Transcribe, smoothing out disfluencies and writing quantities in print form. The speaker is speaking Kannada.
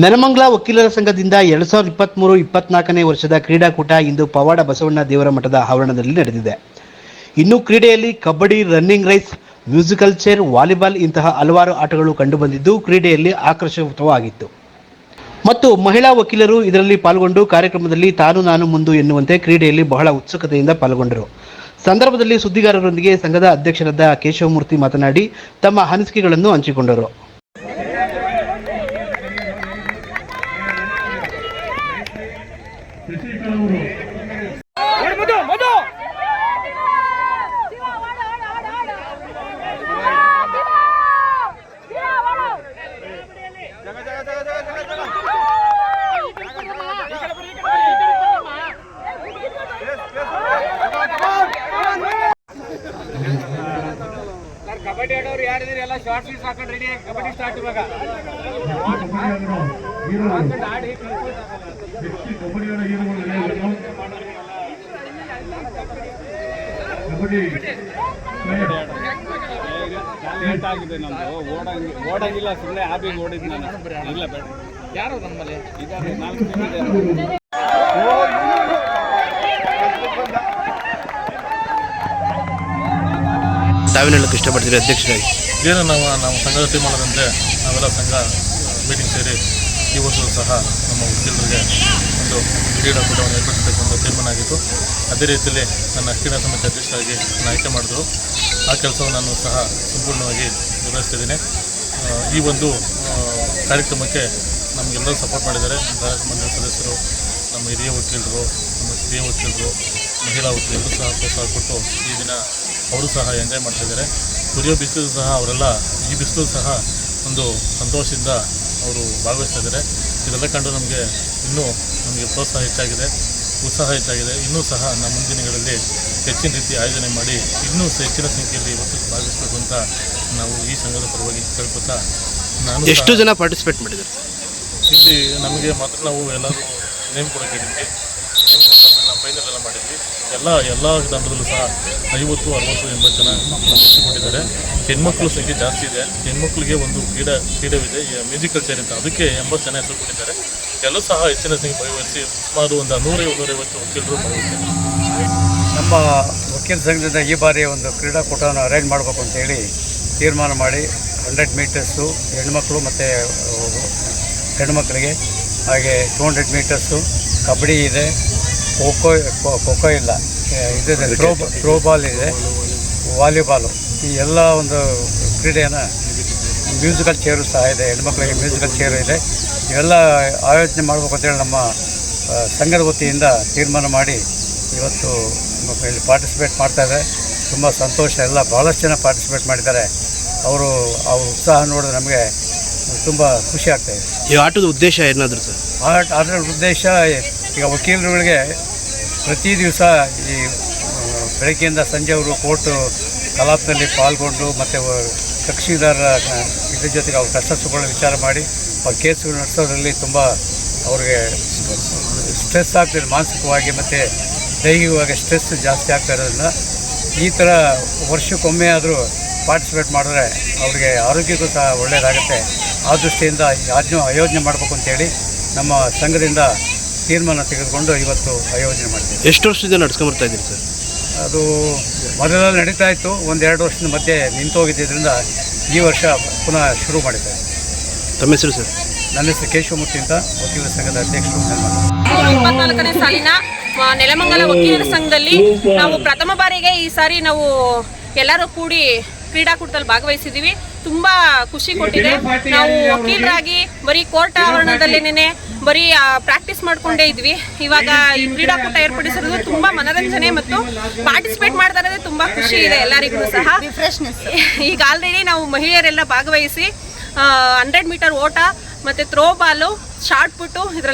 ನೆಲಮಂಗಲ ವಕೀಲರ ಸಂಘದಿಂದ 2023-24ನೇ ವರ್ಷದ ಕ್ರೀಡಾಕೂಟ ಇಂದು ಪವಾಡ ಬಸವಣ್ಣ ದೇವರ ಮಠದ ಆವರಣದಲ್ಲಿ ನಡೆದಿದೆ. ಇನ್ನು ಕ್ರೀಡೆಯಲ್ಲಿ kabaddi, running race, musical chair, volleyball ಇಂತಹ ಹಲವಾರು ಆಟಗಳು ಕಂಡುಬಂದಿದ್ದು ಕ್ರೀಡೆಯಲ್ಲಿ ಆಕರ್ಷಕವಾಗಿತ್ತು. ಮತ್ತು ಮಹಿಳಾ ವಕೀಲರು ಇದರಲ್ಲಿ ಪಾಲ್ಗೊಂಡು ಕಾರ್ಯಕ್ರಮದಲ್ಲಿ ತಾನು ನಾನು ಮುಂದು ಎನ್ನುವಂತೆ ಕ್ರೀಡೆಯಲ್ಲಿ ಬಹಳ ಉತ್ಸುಕತೆಯಿಂದ ಪಾಲ್ಗೊಂಡರು. ಸಂದರ್ಭದಲ್ಲಿ ಸುದ್ದಿಗಾರರೊಂದಿಗೆ ಸಂಘದ ಅಧ್ಯಕ್ಷರಾದ ಕೇಶವಮೂರ್ತಿ ಮಾತನಾಡಿ ತಮ್ಮ ಅನಿಸಿಕೆಗಳನ್ನು ಹಂಚಿಕೊಂಡರು. ಕಬಡ್ಡಿ ಆಡೋರು ಯಾರಿದ್ದೀರಿ ಎಲ್ಲ ಶಾರ್ಟ್ ಶೀಟ್ಸ್ ಹಾಕೊಂಡು ರೆಡಿ ಆಗಿ ಕಬಡ್ಡಿ ಸ್ಟಾರ್ಟ್ ಇವಾಗ ಲೇಟ್ ಆಗಿದೆ. ನಮ್ದು ಓಡಂಗಿಲ್ಲ, ಸುಮ್ಮನೆ ಆಬಿಗೆ ಓಡಿದ್ ನಾನು. ಇಲ್ಲ ಬೇಡ, ಯಾರು ನಮ್ಮಲ್ಲಿ ಇದ್ದಾರೆ 4 ಜನ ಇದ್ದಾರೆ. ತಾವೇನು ಹೇಳಕ್ಕೆ ಇಷ್ಟಪಡ್ತೀರಿ ಅಧ್ಯಕ್ಷರಾಗಿ? ಏನು ನಾವು ಸಂಘದ ತೀರ್ಮಾನದಂತೆ ನಾವೆಲ್ಲ ಸಂಘ ಮೀಟಿಂಗ್ ಸೇರಿ ಈ ವರ್ಷವೂ ಸಹ ನಮ್ಮ ವಕೀಲರಿಗೆ ಒಂದು ಕ್ರೀಡಾಕೂಟವನ್ನು ಏರ್ಪಡಿಸಬೇಕು ಅಂತ ತೀರ್ಮಾನ ಆಗಿತ್ತು. ಅದೇ ರೀತಿಯಲ್ಲಿ ನನ್ನ ಕ್ರೀಡಾ ಸಮಿತಿ ಅಧ್ಯಕ್ಷರಾಗಿ ಆಯ್ಕೆ ಮಾಡಿದ್ರು. ಆ ಕೆಲಸವನ್ನು ನಾನು ಸಹ ಸಂಪೂರ್ಣವಾಗಿ ನಿರ್ವಹಿಸ್ತಿದ್ದೀನಿ. ಈ ಒಂದು ಕಾರ್ಯಕ್ರಮಕ್ಕೆ ನಮಗೆಲ್ಲರೂ ಸಪೋರ್ಟ್ ಮಾಡಿದ್ದಾರೆ. ಮಂಡಳಿ ಸದಸ್ಯರು, ನಮ್ಮ ಹಿರಿಯ ವಕೀಲರು, ನಮ್ಮ ಕಿರಿಯ ವಕೀಲರು, ಮಹಿಳಾ ವಕೀಲರು ಸಹ ಪ್ರೋತ್ಸಾಹ ಕೊಟ್ಟು ಈ ದಿನ ಅವರು ಸಹ ಎಂಜಾಯ್ ಮಾಡ್ತಾಯಿದ್ದಾರೆ. ಕುರಿಯೋ ಬಿಸಿಲು ಸಹ ಅವರೆಲ್ಲ ಈ ಬಿಸಿಲು ಸಹ ಒಂದು ಸಂತೋಷದಿಂದ ಅವರು ಭಾಗವಹಿಸ್ತಾ ಇದ್ದಾರೆ. ಇದೆಲ್ಲ ಕಂಡು ನಮಗೆ ಪ್ರೋತ್ಸಾಹ ಹೆಚ್ಚಾಗಿದೆ, ಉತ್ಸಾಹ ಹೆಚ್ಚಾಗಿದೆ. ಇನ್ನೂ ಸಹ ನಮ್ಮ ಮುಂದಿನ ದಿನಗಳಲ್ಲಿ ಹೆಚ್ಚಿನ ರೀತಿ ಆಯೋಜನೆ ಮಾಡಿ ಇನ್ನೂ ಹೆಚ್ಚಿನ ಸಂಖ್ಯೆಯಲ್ಲಿ ಇವತ್ತು ಭಾಗವಹಿಸಬೇಕು ಅಂತ ನಾವು ಈ ಸಂಘದ ಪರವಾಗಿ ಕೇಳ್ಕೊತಾ ನಾನು ಎಷ್ಟು ಜನ ಪಾರ್ಟಿಸಿಪೇಟ್ ಮಾಡಿದ್ದಾರೆ ಇಲ್ಲಿ ನಮಗೆ ಮಾತ್ರ ನಾವು ಎಲ್ಲರೂ ನೇಮ್ ಕೂಡ ಕೇಳಿದ್ವಿ. ನಾವು ಫೈನಲ್ ಎಲ್ಲ ಮಾಡಿದ್ವಿ. ಎಲ್ಲ ತಂಡದಲ್ಲೂ ಸಹ 50, 60, 80 ಜನ ಹೆಚ್ಚಿಕೊಂಡಿದ್ದಾರೆ. ಹೆಣ್ಮಕ್ಳು ಸಂಖ್ಯೆ ಜಾಸ್ತಿ ಇದೆ. ಹೆಣ್ಮಕ್ಳಿಗೆ ಒಂದು ಕ್ರೀಡೆವಿದೆ, ಮ್ಯೂಸಿಕಲ್ ಚೇರ್ ಅಂತ, ಅದಕ್ಕೆ 80 ಜನ ಹೆಸರು ಕೊಟ್ಟಿದ್ದಾರೆ. ಎಲ್ಲೂ ಸಹ ಹೆಚ್ಚಿನ ಸಂಖ್ಯೆ ಭಾಗವಹಿಸಿ ಸುಮಾರು ಒಂದು 100-150 ವಕೀಲರು ಭಾಗವಹಿಸಿದ್ದಾರೆ. ನಮ್ಮ ವಕೀಲ ಸಂಘದಿಂದ ಈ ಬಾರಿ ಒಂದು ಕ್ರೀಡಾಕೂಟವನ್ನು ಅರೇಂಜ್ ಮಾಡಬೇಕು ಅಂತೇಳಿ ತೀರ್ಮಾನ ಮಾಡಿ 100 ಮೀಟರ್ಸು ಹೆಣ್ಮಕ್ಳು ಮತ್ತು ಹೆಣ್ಮಕ್ಳಿಗೆ, ಹಾಗೆ 200 ಮೀಟರ್ಸು ಕಬಡ್ಡಿ ಇದೆ, ಖೋಖೋ ಇಲ್ಲ, ಇದೆ, ಥ್ರೋಬಾಲ್ ಇದೆ, ವಾಲಿಬಾಲು, ಈ ಎಲ್ಲ ಒಂದು ಕ್ರೀಡೆಯನ್ನು, ಮ್ಯೂಸಿಕಲ್ ಚೇರು ಸಹ ಇದೆ, ಹೆಣ್ಮಕ್ಳಿಗೆ ಮ್ಯೂಸಿಕಲ್ ಚೇರು ಇದೆ. ಇವೆಲ್ಲ ಆಯೋಜನೆ ಮಾಡಬೇಕು ಅಂತೇಳಿ ನಮ್ಮ ಸಂಘದ ವತಿಯಿಂದ ತೀರ್ಮಾನ ಮಾಡಿ ಇವತ್ತು ಇಲ್ಲಿ ಪಾರ್ಟಿಸಿಪೇಟ್ ಮಾಡ್ತಾಯಿದ್ದಾರೆ. ತುಂಬ ಸಂತೋಷ. ಎಲ್ಲ ಭಾಳಷ್ಟು ಜನ ಪಾರ್ಟಿಸಿಪೇಟ್ ಮಾಡಿದ್ದಾರೆ. ಅವ್ರ ಉತ್ಸಾಹ ನೋಡಿದ್ರೆ ನಮಗೆ ತುಂಬ ಖುಷಿ ಆಗ್ತಾಯಿದೆ. ಈ ಆಟದ ಉದ್ದೇಶ ಏನಾದರೂ ಸರ್? ಆಟದ ಉದ್ದೇಶ ಈಗ ವಕೀಲರುಗಳಿಗೆ ಪ್ರತಿ ದಿವಸ ಈ ಬೆಳಗ್ಗೆಯಿಂದ ಸಂಜೆವರು ಕೋರ್ಟು ಕಲಾಪದಲ್ಲಿ ಪಾಲ್ಗೊಂಡು ಮತ್ತು ಕಕ್ಷಿದಾರರ ಇದ್ರ ಜೊತೆಗೆ ಅವ್ರ ಕಷ್ಟ ಸುಖಗಳನ್ನ ವಿಚಾರ ಮಾಡಿ ಅವ್ರ ಕೇಸ್ಗಳು ನಡೆಸೋದ್ರಲ್ಲಿ ತುಂಬ ಅವ್ರಿಗೆ ಸ್ಟ್ರೆಸ್ ಆಗ್ತಿದೆ. ಮಾನಸಿಕವಾಗಿ ಮತ್ತು ದೈಹಿಕವಾಗಿ ಸ್ಟ್ರೆಸ್ ಜಾಸ್ತಿ ಆಗ್ತಾ ಇರೋದ್ರಿಂದ ಈ ಥರ ವರ್ಷಕ್ಕೊಮ್ಮೆ ಆದರೂ ಪಾರ್ಟಿಸಿಪೇಟ್ ಮಾಡಿದ್ರೆ ಅವ್ರಿಗೆ ಆರೋಗ್ಯಕ್ಕೂ ಸಹ ಒಳ್ಳೆಯದಾಗುತ್ತೆ. ಆ ದೃಷ್ಟಿಯಿಂದ ಆಯೋಜನೆ ಮಾಡಬೇಕು ಅಂತೇಳಿ ನಮ್ಮ ಸಂಘದಿಂದ ತೀರ್ಮಾನ ತೆಗೆದುಕೊಂಡು ಇವತ್ತು ಆಯೋಜನೆ ಮಾಡ್ತೀವಿ. ಎಷ್ಟು ವರ್ಷದಿಂದ ನಡ್ಸ್ಕೊಂಬರ್ತಾ ಇದ್ದೀರಿ ಸರ್? ಅದು ಮೊದಲೆಲ್ಲ ನಡೀತಾ ಇತ್ತು. 1-2 ವರ್ಷದ ಮಧ್ಯೆ ನಿಂತೋಗಿದ್ದರಿಂದ ಈ ವರ್ಷ ಪುನಃ ಶುರು ಮಾಡಿದ್ದಾರೆ. ತಮ್ಮ ಹೆಸರು ಸರ್? ನನ್ನ ಹೆಸರು ಕೇಶವಮೂರ್ತಿ ಅಂತ, ವಕೀಲರ ಸಂಘದ ಅಧ್ಯಕ್ಷರು. 2024ನೇ ಸಾಲಿನ ನೆಲಮಂಗಲ ವಕೀಲರ ಸಂಘದಲ್ಲಿ ನಾವು ಪ್ರಥಮ ಬಾರಿಗೆ ಈ ಸಾರಿ ನಾವು ಎಲ್ಲರೂ ಕೂಡಿ ಕ್ರೀಡಾಕೂಟದಲ್ಲಿ ಭಾಗವಹಿಸಿದ್ದೀವಿ. ತುಂಬ ಖುಷಿ ಕೊಟ್ಟಿದೆ. ನಾವು ವಕೀಲರಾಗಿ ಬರೀ ಕೋರ್ಟ್ ಆವರಣದಲ್ಲೇನೆ ಬರೀ ಪ್ರಾಕ್ಟೀಸ್ ಮಾಡ್ಕೊಂಡೇ ಇದ್ವಿ. ಇವಾಗ ಈ ಕ್ರೀಡಾಕೂಟ ಏರ್ಪಡಿಸಿರೋದು ತುಂಬ ಮನರಂಜನೆ ಮತ್ತು ಪಾರ್ಟಿಸಿಪೇಟ್ ಮಾಡ್ತಾ ಇರೋದೇ ತುಂಬ ಖುಷಿ ಇದೆ ಎಲ್ಲರಿಗೂ ಸಹ. ಈಗ ಆಲ್ರೆಡಿ ನಾವು ಮಹಿಳೆಯರೆಲ್ಲ ಭಾಗವಹಿಸಿ 100 ಮೀಟರ್ ಓಟ ಮತ್ತು ಥ್ರೋಬಾಲು, ಶಾರ್ಟ್ ಪುಟ್ಟು ಇದರಲ್ಲಿ